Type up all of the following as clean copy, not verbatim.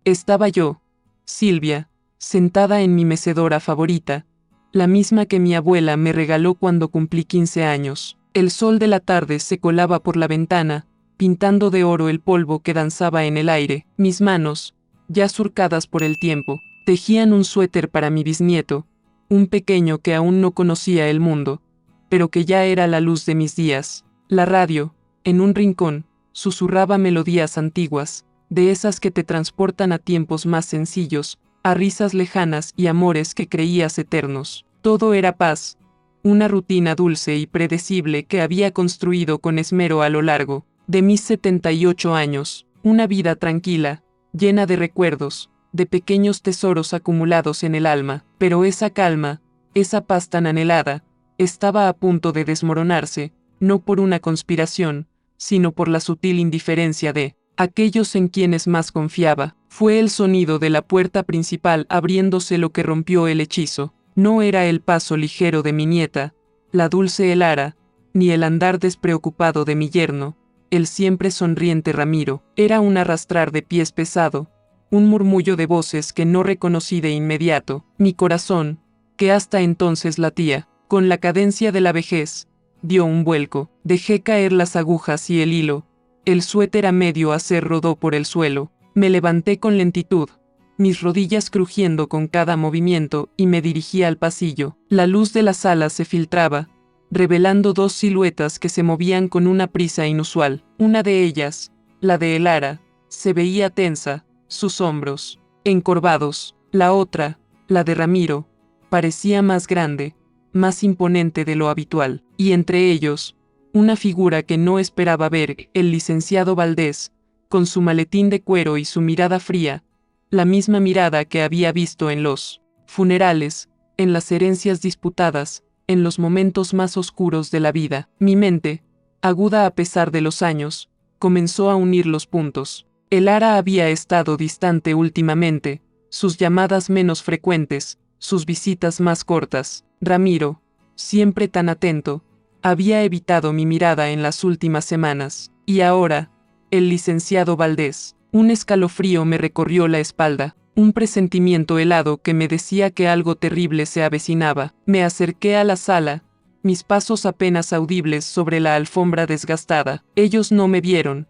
Estaba yo, Silvia, sentada en mi mecedora favorita, la misma que mi abuela me regaló cuando cumplí 15 años. El sol de la tarde se colaba por la ventana, pintando de oro el polvo que danzaba en el aire. Mis manos, ya surcadas por el tiempo, tejían un suéter para mi bisnieto, un pequeño que aún no conocía el mundo, pero que ya era la luz de mis días. La radio, en un rincón, susurraba melodías antiguas, de esas que te transportan a tiempos más sencillos, a risas lejanas y amores que creías eternos. Todo era paz, una rutina dulce y predecible que había construido con esmero a lo largo de mis 78 años, una vida tranquila, llena de recuerdos, de pequeños tesoros acumulados en el alma, pero esa calma, esa paz tan anhelada, estaba a punto de desmoronarse, no por una conspiración, sino por la sutil indiferencia de aquellos en quienes más confiaba. Fue el sonido de la puerta principal abriéndose lo que rompió el hechizo. No era el paso ligero de mi nieta, la dulce Elara, ni el andar despreocupado de mi yerno, el siempre sonriente Ramiro. Era un arrastrar de pies pesado, un murmullo de voces que no reconocí de inmediato. Mi corazón, que hasta entonces latía con la cadencia de la vejez, dio un vuelco. Dejé caer las agujas y el hilo. El suéter a medio hacer rodó por el suelo. Me levanté con lentitud, mis rodillas crujiendo con cada movimiento, y me dirigí al pasillo. La luz de la sala se filtraba, revelando dos siluetas que se movían con una prisa inusual. Una de ellas, la de Elara, se veía tensa, sus hombros encorvados. La otra, la de Ramiro, parecía más grande, más imponente de lo habitual, y entre ellos, una figura que no esperaba ver, el licenciado Valdés, con su maletín de cuero y su mirada fría, la misma mirada que había visto en los funerales, en las herencias disputadas, en los momentos más oscuros de la vida. Mi mente, aguda a pesar de los años, comenzó a unir los puntos. Elara había estado distante últimamente, sus llamadas menos frecuentes, sus visitas más cortas. Ramiro, siempre tan atento, había evitado mi mirada en las últimas semanas. Y ahora, el licenciado Valdés. Un escalofrío me recorrió la espalda, un presentimiento helado que me decía que algo terrible se avecinaba. Me acerqué a la sala, mis pasos apenas audibles sobre la alfombra desgastada. Ellos no me vieron,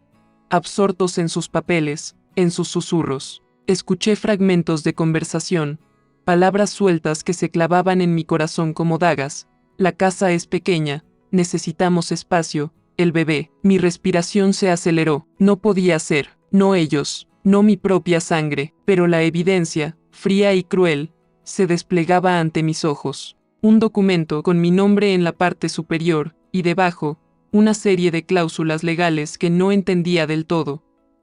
absortos en sus papeles, en sus susurros. Escuché fragmentos de conversación, palabras sueltas que se clavaban en mi corazón como dagas. La casa es pequeña, necesitamos espacio, el bebé. Mi respiración se aceleró. No podía ser, no ellos, no mi propia sangre, pero la evidencia, fría y cruel, se desplegaba ante mis ojos. Un documento con mi nombre en la parte superior, y debajo, una serie de cláusulas legales que no entendía del todo,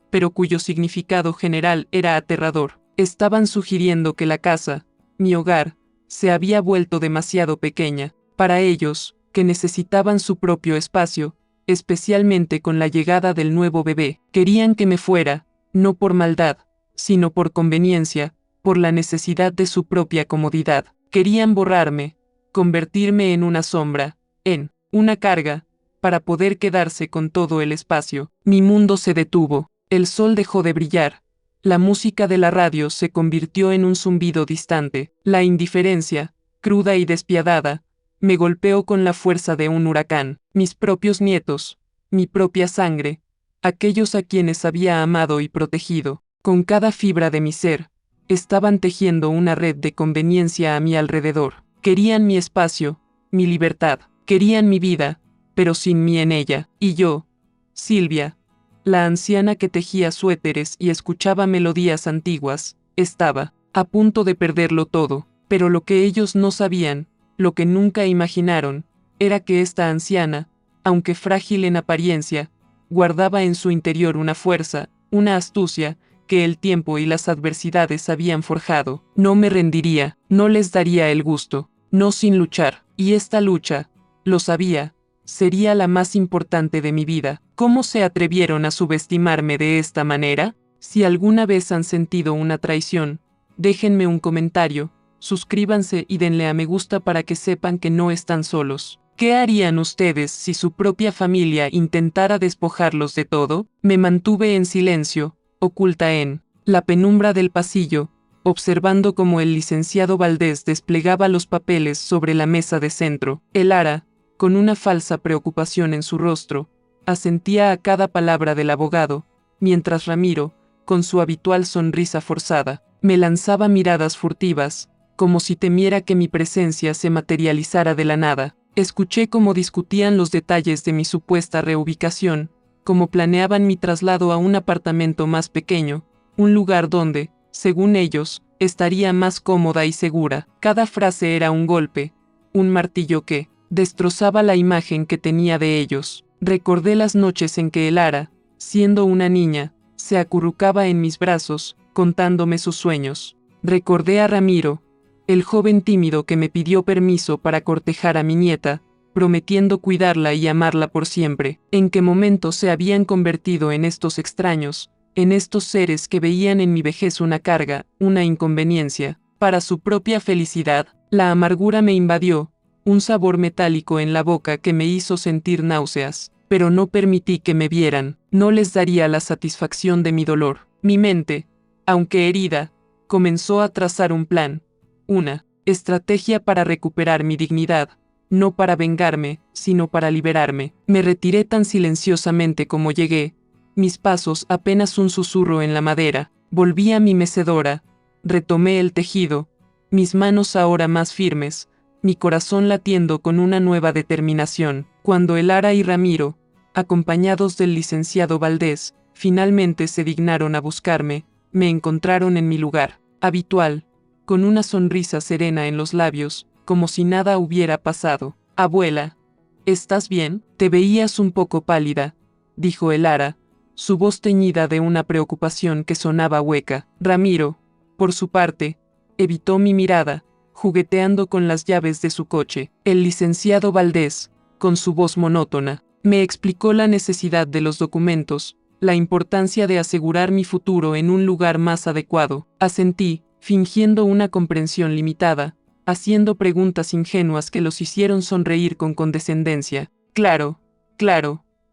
pero cuyo significado general era aterrador. Estaban sugiriendo que la casa, mi hogar, se había vuelto demasiado pequeña para ellos, que necesitaban su propio espacio, especialmente con la llegada del nuevo bebé. Querían que me fuera, no por maldad, sino por conveniencia, por la necesidad de su propia comodidad. Querían borrarme, convertirme en una sombra, en una carga, para poder quedarse con todo el espacio. Mi mundo se detuvo, el sol dejó de brillar, la música de la radio se convirtió en un zumbido distante. La indiferencia, cruda y despiadada, me golpeó con la fuerza de un huracán. Mis propios nietos, mi propia sangre, aquellos a quienes había amado y protegido, con cada fibra de mi ser, estaban tejiendo una red de conveniencia a mi alrededor. Querían mi espacio, mi libertad, querían mi vida, pero sin mí en ella. Y yo, Silvia, la anciana que tejía suéteres y escuchaba melodías antiguas, estaba a punto de perderlo todo. Pero lo que ellos no sabían, lo que nunca imaginaron, era que esta anciana, aunque frágil en apariencia, guardaba en su interior una fuerza, una astucia, que el tiempo y las adversidades habían forjado. No me rendiría, no les daría el gusto, no sin luchar. Y esta lucha, lo sabía, sería la más importante de mi vida. ¿Cómo se atrevieron a subestimarme de esta manera? Si alguna vez han sentido una traición, déjenme un comentario, suscríbanse y denle a me gusta para que sepan que no están solos. ¿Qué harían ustedes si su propia familia intentara despojarlos de todo? Me mantuve en silencio, oculta en la penumbra del pasillo, observando cómo el licenciado Valdés desplegaba los papeles sobre la mesa de centro. Lara, con una falsa preocupación en su rostro, asentía a cada palabra del abogado, mientras Ramiro, con su habitual sonrisa forzada, me lanzaba miradas furtivas, como si temiera que mi presencia se materializara de la nada. Escuché cómo discutían los detalles de mi supuesta reubicación, cómo planeaban mi traslado a un apartamento más pequeño, un lugar donde, según ellos, estaría más cómoda y segura. Cada frase era un golpe, un martillo que destrozaba la imagen que tenía de ellos. Recordé las noches en que Lara, siendo una niña, se acurrucaba en mis brazos, contándome sus sueños. Recordé a Ramiro, el joven tímido que me pidió permiso para cortejar a mi nieta, prometiendo cuidarla y amarla por siempre. ¿En qué momento se habían convertido en estos extraños, en estos seres que veían en mi vejez una carga, una inconveniencia, para su propia felicidad? La amargura me invadió, un sabor metálico en la boca que me hizo sentir náuseas, pero no permití que me vieran. No les daría la satisfacción de mi dolor. Mi mente, aunque herida, comenzó a trazar un plan, una estrategia para recuperar mi dignidad, no para vengarme, sino para liberarme. Me retiré tan silenciosamente como llegué, mis pasos apenas un susurro en la madera. Volví a mi mecedora, retomé el tejido, mis manos ahora más firmes, mi corazón latiendo con una nueva determinación. Cuando Lara y Ramiro, acompañados del licenciado Valdés, finalmente se dignaron a buscarme, me encontraron en mi lugar habitual, con una sonrisa serena en los labios, como si nada hubiera pasado. Abuela, ¿estás bien? Te veías un poco pálida, dijo Lara, su voz teñida de una preocupación que sonaba hueca. Ramiro, por su parte, evitó mi mirada, jugueteando con las llaves de su coche. El licenciado Valdés, con su voz monótona, me explicó la necesidad de los documentos, la importancia de asegurar mi futuro en un lugar más adecuado. Asentí, fingiendo una comprensión limitada, haciendo preguntas ingenuas que los hicieron sonreír con condescendencia. Claro,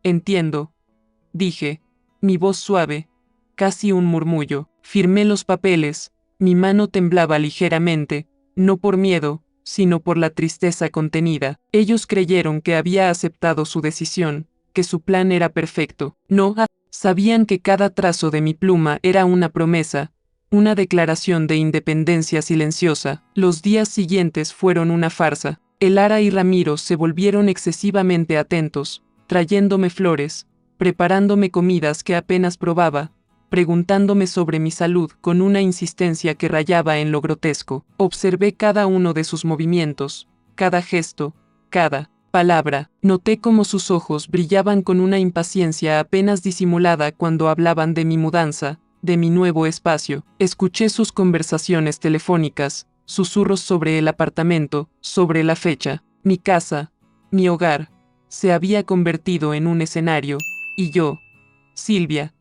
entiendo, dije, mi voz suave, casi un murmullo. Firmé los papeles, mi mano temblaba ligeramente, no por miedo, sino por la tristeza contenida. Ellos creyeron que había aceptado su decisión, que su plan era perfecto. No, sabían que cada trazo de mi pluma era una promesa, una declaración de independencia silenciosa. Los días siguientes fueron una farsa. Lara y Ramiro se volvieron excesivamente atentos, trayéndome flores, preparándome comidas que apenas probaba, preguntándome sobre mi salud con una insistencia que rayaba en lo grotesco. Observé cada uno de sus movimientos, cada gesto, cada palabra. Noté cómo sus ojos brillaban con una impaciencia apenas disimulada cuando hablaban de mi mudanza, de mi nuevo espacio. Escuché sus conversaciones telefónicas, susurros sobre el apartamento, sobre la fecha. Mi casa, mi hogar, se había convertido en un escenario, y yo, Silvia,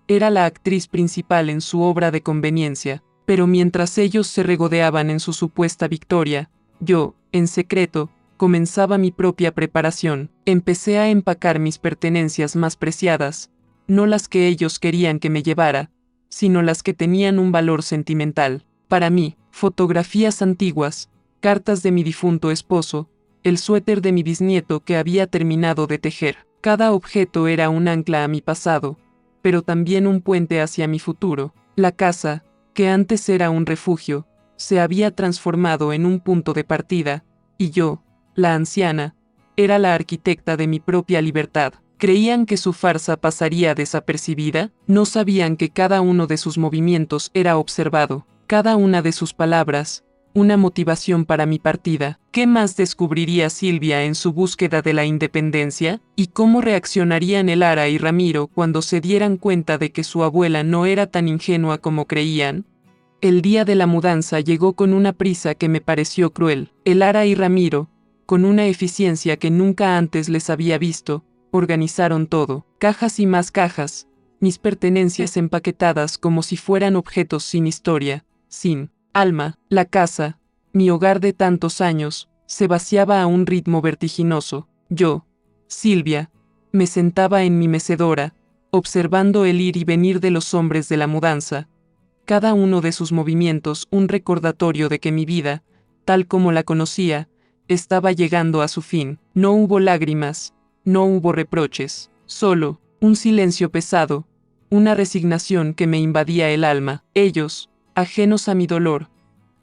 era la actriz principal en su obra de conveniencia. Pero mientras ellos se regodeaban en su supuesta victoria, yo, en secreto, comenzaba mi propia preparación. Empecé a empacar mis pertenencias más preciadas, no las que ellos querían que me llevara, sino las que tenían un valor sentimental. Para mí, fotografías antiguas, cartas de mi difunto esposo, el suéter de mi bisnieto que había terminado de tejer. Cada objeto era un ancla a mi pasado, pero también un puente hacia mi futuro. La casa, que antes era un refugio, se había transformado en un punto de partida, y yo, la anciana, era la arquitecta de mi propia libertad. ¿Creían que su farsa pasaría desapercibida? No sabían que cada uno de sus movimientos era observado, cada una de sus palabras, una motivación para mi partida. ¿Qué más descubriría Silvia en su búsqueda de la independencia? ¿Y cómo reaccionarían Lara y Ramiro cuando se dieran cuenta de que su abuela no era tan ingenua como creían? El día de la mudanza llegó con una prisa que me pareció cruel. Lara y Ramiro, con una eficiencia que nunca antes les había visto, organizaron todo, cajas y más cajas, mis pertenencias empaquetadas como si fueran objetos sin historia, sin alma. La casa, mi hogar de tantos años, se vaciaba a un ritmo vertiginoso. Yo, Silvia, me sentaba en mi mecedora, observando el ir y venir de los hombres de la mudanza, cada uno de sus movimientos un recordatorio de que mi vida, tal como la conocía, estaba llegando a su fin. No hubo lágrimas, no hubo reproches, solo un silencio pesado, una resignación que me invadía el alma. Ellos, ajenos a mi dolor,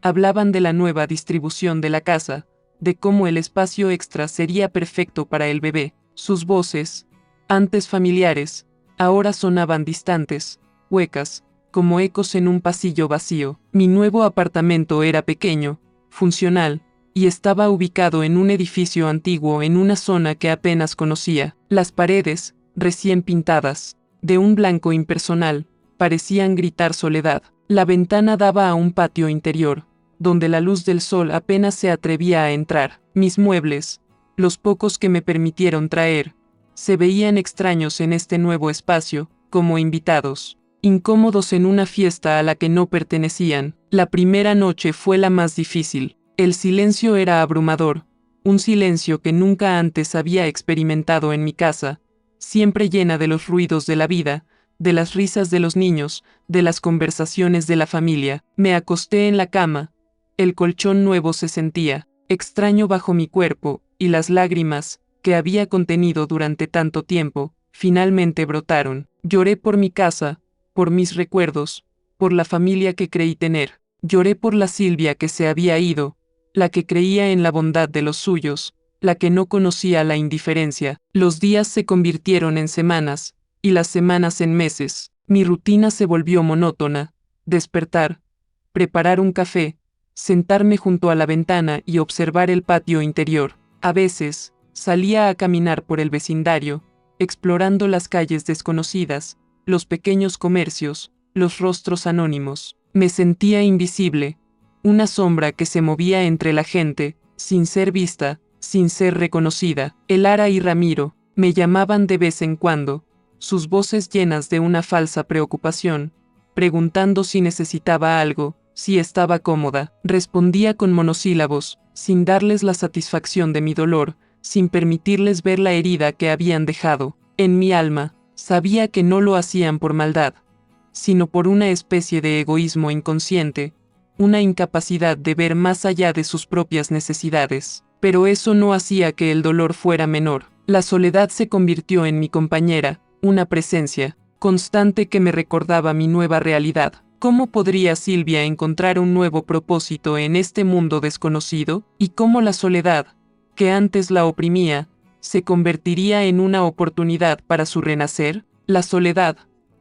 hablaban de la nueva distribución de la casa, de cómo el espacio extra sería perfecto para el bebé. Sus voces, antes familiares, ahora sonaban distantes, huecas, como ecos en un pasillo vacío. Mi nuevo apartamento era pequeño, funcional, y estaba ubicado en un edificio antiguo en una zona que apenas conocía. Las paredes, recién pintadas, de un blanco impersonal, parecían gritar soledad. La ventana daba a un patio interior, donde la luz del sol apenas se atrevía a entrar. Mis muebles, los pocos que me permitieron traer, se veían extraños en este nuevo espacio, como invitados, incómodos en una fiesta a la que no pertenecían. La primera noche fue la más difícil. El silencio era abrumador, un silencio que nunca antes había experimentado en mi casa, siempre llena de los ruidos de la vida, de las risas de los niños, de las conversaciones de la familia. Me acosté en la cama. El colchón nuevo se sentía extraño bajo mi cuerpo, y las lágrimas, que había contenido durante tanto tiempo, finalmente brotaron. Lloré por mi casa, por mis recuerdos, por la familia que creí tener. Lloré por la Silvia que se había ido, la que creía en la bondad de los suyos, la que no conocía la indiferencia. Los días se convirtieron en semanas, y las semanas en meses. Mi rutina se volvió monótona: despertar, preparar un café, sentarme junto a la ventana y observar el patio interior. A veces, salía a caminar por el vecindario, explorando las calles desconocidas, los pequeños comercios, los rostros anónimos. Me sentía invisible, una sombra que se movía entre la gente, sin ser vista, sin ser reconocida. Elara y Ramiro me llamaban de vez en cuando, sus voces llenas de una falsa preocupación, preguntando si necesitaba algo, si estaba cómoda. Respondía con monosílabos, sin darles la satisfacción de mi dolor, sin permitirles ver la herida que habían dejado. En mi alma, sabía que no lo hacían por maldad, sino por una especie de egoísmo inconsciente, una incapacidad de ver más allá de sus propias necesidades. Pero eso no hacía que el dolor fuera menor. La soledad se convirtió en mi compañera, una presencia constante que me recordaba mi nueva realidad. ¿Cómo podría Silvia encontrar un nuevo propósito en este mundo desconocido? ¿Y cómo la soledad, que antes la oprimía, se convertiría en una oportunidad para su renacer? La soledad,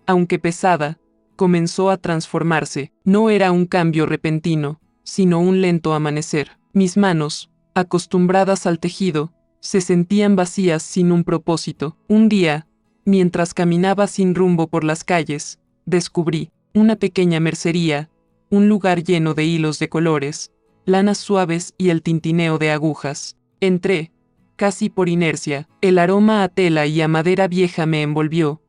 aunque pesada, comenzó a transformarse. No era un cambio repentino, sino un lento amanecer. Mis manos, acostumbradas al tejido, se sentían vacías sin un propósito. Un día, mientras caminaba sin rumbo por las calles, descubrí una pequeña mercería, un lugar lleno de hilos de colores, lanas suaves y el tintineo de agujas. Entré, casi por inercia. El aroma a tela y a madera vieja me envolvió,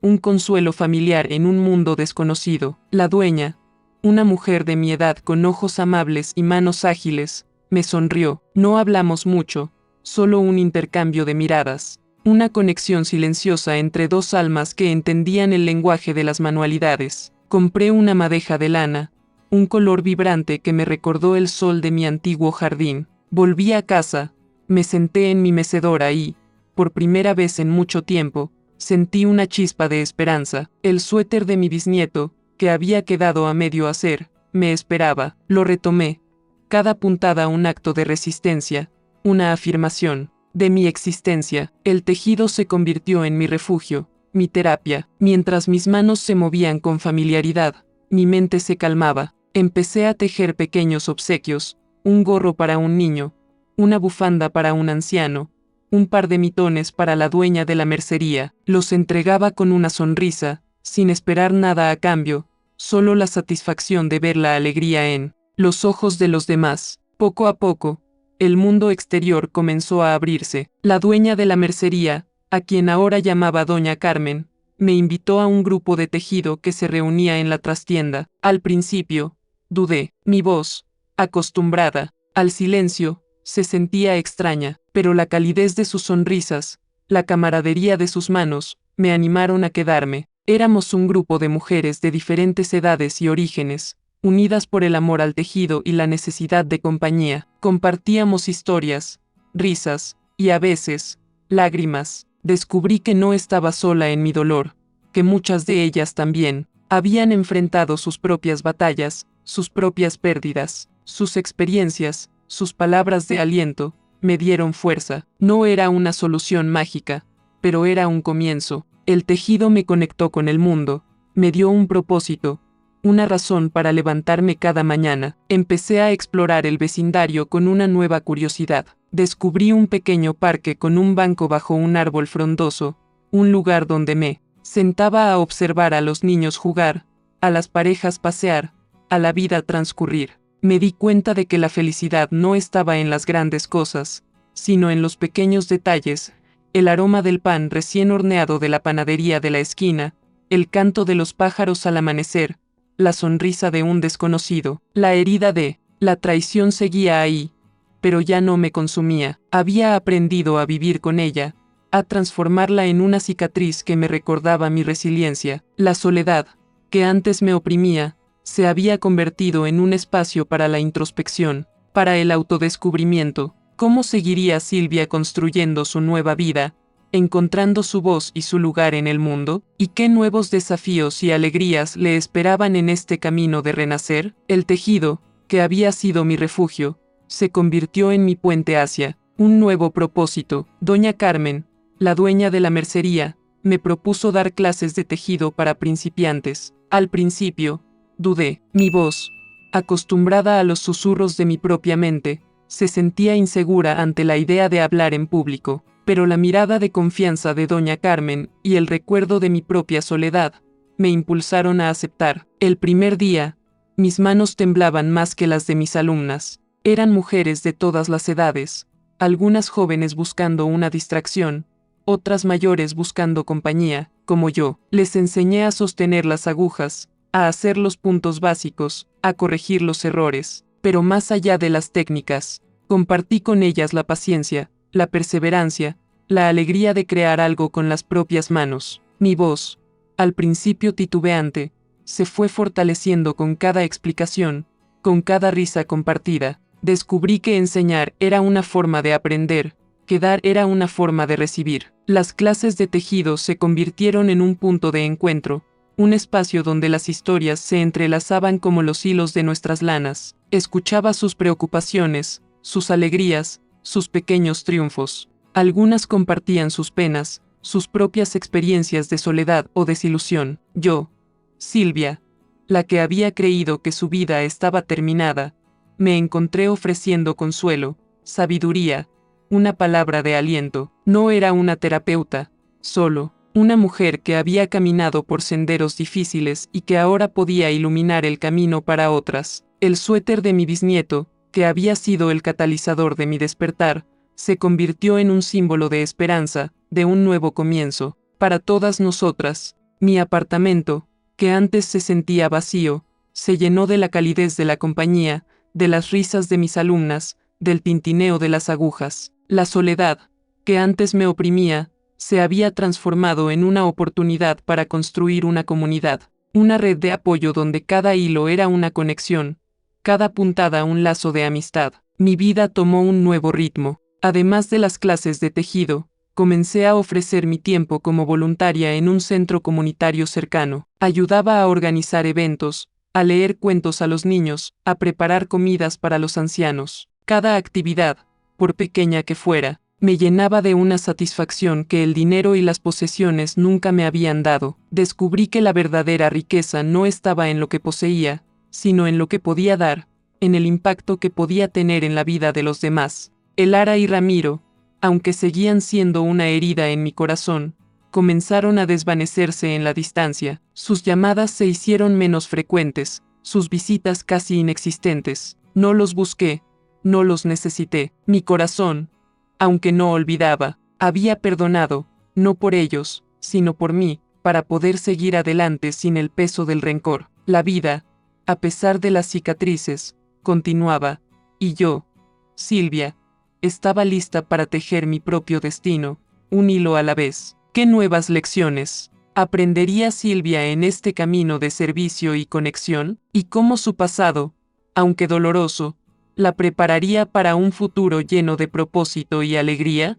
un consuelo familiar en un mundo desconocido. La dueña, una mujer de mi edad con ojos amables y manos ágiles, me sonrió. No hablamos mucho, solo un intercambio de miradas, una conexión silenciosa entre dos almas que entendían el lenguaje de las manualidades. Compré una madeja de lana, un color vibrante que me recordó el sol de mi antiguo jardín. Volví a casa, me senté en mi mecedora y, por primera vez en mucho tiempo, sentí una chispa de esperanza. El suéter de mi bisnieto, que había quedado a medio hacer, me esperaba. Lo retomé, cada puntada un acto de resistencia, una afirmación de mi existencia. El tejido se convirtió en mi refugio, mi terapia. Mientras mis manos se movían con familiaridad, mi mente se calmaba. Empecé a tejer pequeños obsequios, un gorro para un niño, una bufanda para un anciano, un par de mitones para la dueña de la mercería. Los entregaba con una sonrisa, sin esperar nada a cambio, solo la satisfacción de ver la alegría en los ojos de los demás. Poco a poco, el mundo exterior comenzó a abrirse. La dueña de la mercería, a quien ahora llamaba Doña Carmen, me invitó a un grupo de tejido que se reunía en la trastienda. Al principio, dudé. Mi voz, acostumbrada al silencio, se sentía extraña, pero la calidez de sus sonrisas, la camaradería de sus manos, me animaron a quedarme. Éramos un grupo de mujeres de diferentes edades y orígenes, unidas por el amor al tejido y la necesidad de compañía. Compartíamos historias, risas, y a veces, lágrimas. Descubrí que no estaba sola en mi dolor, que muchas de ellas también habían enfrentado sus propias batallas, sus propias pérdidas, sus experiencias, sus palabras de aliento, me dieron fuerza. No era una solución mágica, pero era un comienzo. El tejido me conectó con el mundo, me dio un propósito, una razón para levantarme cada mañana. Empecé a explorar el vecindario con una nueva curiosidad. Descubrí un pequeño parque con un banco bajo un árbol frondoso, un lugar donde me sentaba a observar a los niños jugar, a las parejas pasear, a la vida transcurrir. Me di cuenta de que la felicidad no estaba en las grandes cosas, sino en los pequeños detalles, el aroma del pan recién horneado de la panadería de la esquina, el canto de los pájaros al amanecer, la sonrisa de un desconocido. La herida de la traición seguía ahí, pero ya no me consumía. Había aprendido a vivir con ella, a transformarla en una cicatriz que me recordaba mi resiliencia. La soledad, que antes me oprimía, se había convertido en un espacio para la introspección, para el autodescubrimiento. ¿Cómo seguiría Silvia construyendo su nueva vida, encontrando su voz y su lugar en el mundo? ¿Y qué nuevos desafíos y alegrías le esperaban en este camino de renacer? El tejido, que había sido mi refugio, se convirtió en mi puente hacia un nuevo propósito. Doña Carmen, la dueña de la mercería, me propuso dar clases de tejido para principiantes. Al principio, dudé. Mi voz, acostumbrada a los susurros de mi propia mente, se sentía insegura ante la idea de hablar en público, pero la mirada de confianza de doña Carmen y el recuerdo de mi propia soledad me impulsaron a aceptar. El primer día, mis manos temblaban más que las de mis alumnas. Eran mujeres de todas las edades, algunas jóvenes buscando una distracción, otras mayores buscando compañía, como yo. Les enseñé a sostener las agujas, a hacer los puntos básicos, a corregir los errores. Pero más allá de las técnicas, compartí con ellas la paciencia, la perseverancia, la alegría de crear algo con las propias manos. Mi voz, al principio titubeante, se fue fortaleciendo con cada explicación, con cada risa compartida. Descubrí que enseñar era una forma de aprender, que dar era una forma de recibir. Las clases de tejido se convirtieron en un punto de encuentro, un espacio donde las historias se entrelazaban como los hilos de nuestras lanas. Escuchaba sus preocupaciones, sus alegrías, sus pequeños triunfos. Algunas compartían sus penas, sus propias experiencias de soledad o desilusión. Yo, Silvia, la que había creído que su vida estaba terminada, me encontré ofreciendo consuelo, sabiduría, una palabra de aliento. No era una terapeuta, solo una mujer que había caminado por senderos difíciles y que ahora podía iluminar el camino para otras. El suéter de mi bisnieto, que había sido el catalizador de mi despertar, se convirtió en un símbolo de esperanza, de un nuevo comienzo. Para todas nosotras, mi apartamento, que antes se sentía vacío, se llenó de la calidez de la compañía, de las risas de mis alumnas, del tintineo de las agujas. La soledad, que antes me oprimía, se había transformado en una oportunidad para construir una comunidad, una red de apoyo donde cada hilo era una conexión, cada puntada un lazo de amistad. Mi vida tomó un nuevo ritmo. Además de las clases de tejido, comencé a ofrecer mi tiempo como voluntaria en un centro comunitario cercano. Ayudaba a organizar eventos, a leer cuentos a los niños, a preparar comidas para los ancianos. Cada actividad, por pequeña que fuera, me llenaba de una satisfacción que el dinero y las posesiones nunca me habían dado. Descubrí que la verdadera riqueza no estaba en lo que poseía, sino en lo que podía dar, en el impacto que podía tener en la vida de los demás. Elara y Ramiro, aunque seguían siendo una herida en mi corazón, comenzaron a desvanecerse en la distancia. Sus llamadas se hicieron menos frecuentes, sus visitas casi inexistentes. No los busqué, no los necesité. Mi corazón, aunque no olvidaba, había perdonado, no por ellos, sino por mí, para poder seguir adelante sin el peso del rencor. La vida, a pesar de las cicatrices, continuaba, y yo, Silvia, estaba lista para tejer mi propio destino, un hilo a la vez. ¿Qué nuevas lecciones ¿Aprendería Silvia en este camino de servicio y conexión? ¿Y cómo su pasado, aunque doloroso, la prepararía para un futuro lleno de propósito y alegría?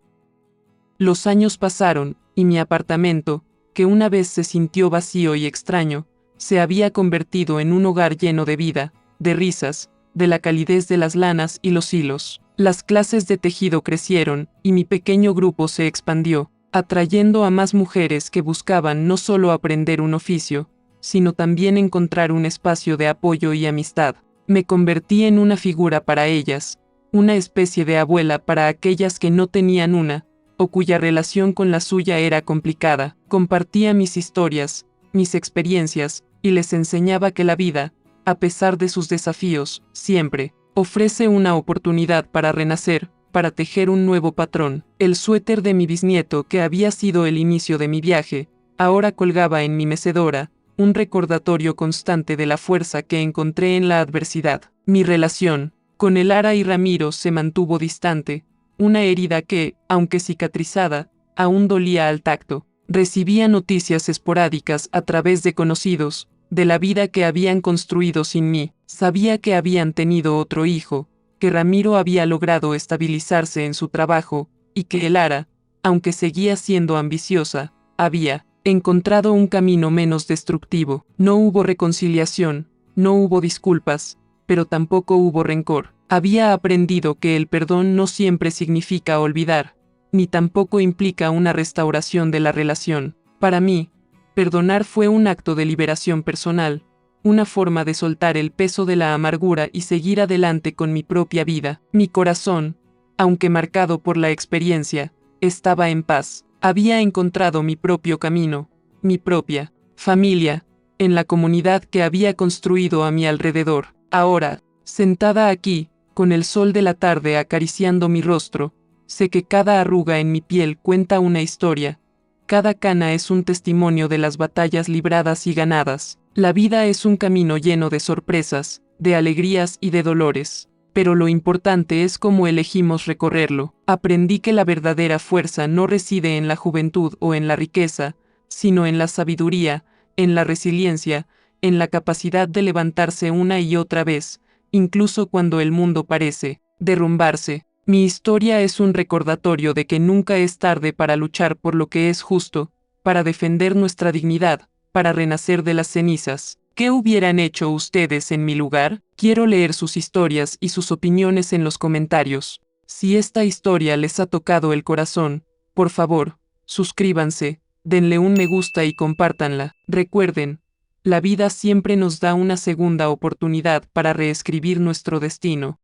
Los años pasaron, y mi apartamento, que una vez se sintió vacío y extraño, se había convertido en un hogar lleno de vida, de risas, de la calidez de las lanas y los hilos. Las clases de tejido crecieron, y mi pequeño grupo se expandió, atrayendo a más mujeres que buscaban no solo aprender un oficio, sino también encontrar un espacio de apoyo y amistad. Me convertí en una figura para ellas, una especie de abuela para aquellas que no tenían una, o cuya relación con la suya era complicada. Compartía mis historias, mis experiencias, y les enseñaba que la vida, a pesar de sus desafíos, siempre ofrece una oportunidad para renacer, para tejer un nuevo patrón. El suéter de mi bisnieto, que había sido el inicio de mi viaje, ahora colgaba en mi mecedora, un recordatorio constante de la fuerza que encontré en la adversidad. Mi relación con Elara y Ramiro se mantuvo distante, una herida que, aunque cicatrizada, aún dolía al tacto. Recibía noticias esporádicas a través de conocidos, de la vida que habían construido sin mí. Sabía que habían tenido otro hijo, que Ramiro había logrado estabilizarse en su trabajo, y que Elara, aunque seguía siendo ambiciosa, había encontrado un camino menos destructivo. No hubo reconciliación, no hubo disculpas, pero tampoco hubo rencor. Había aprendido que el perdón no siempre significa olvidar, ni tampoco implica una restauración de la relación. Para mí, perdonar fue un acto de liberación personal, una forma de soltar el peso de la amargura y seguir adelante con mi propia vida. Mi corazón, aunque marcado por la experiencia, estaba en paz. Había encontrado mi propio camino, mi propia familia, en la comunidad que había construido a mi alrededor. Ahora, sentada aquí, con el sol de la tarde acariciando mi rostro, sé que cada arruga en mi piel cuenta una historia. Cada cana es un testimonio de las batallas libradas y ganadas. La vida es un camino lleno de sorpresas, de alegrías y de dolores, pero lo importante es cómo elegimos recorrerlo. Aprendí que la verdadera fuerza no reside en la juventud o en la riqueza, sino en la sabiduría, en la resiliencia, en la capacidad de levantarse una y otra vez, incluso cuando el mundo parece derrumbarse. Mi historia es un recordatorio de que nunca es tarde para luchar por lo que es justo, para defender nuestra dignidad, para renacer de las cenizas. ¿Qué hubieran hecho ustedes en mi lugar? Quiero leer sus historias y sus opiniones en los comentarios. Si esta historia les ha tocado el corazón, por favor, suscríbanse, denle un me gusta y compártanla. Recuerden, la vida siempre nos da una segunda oportunidad para reescribir nuestro destino.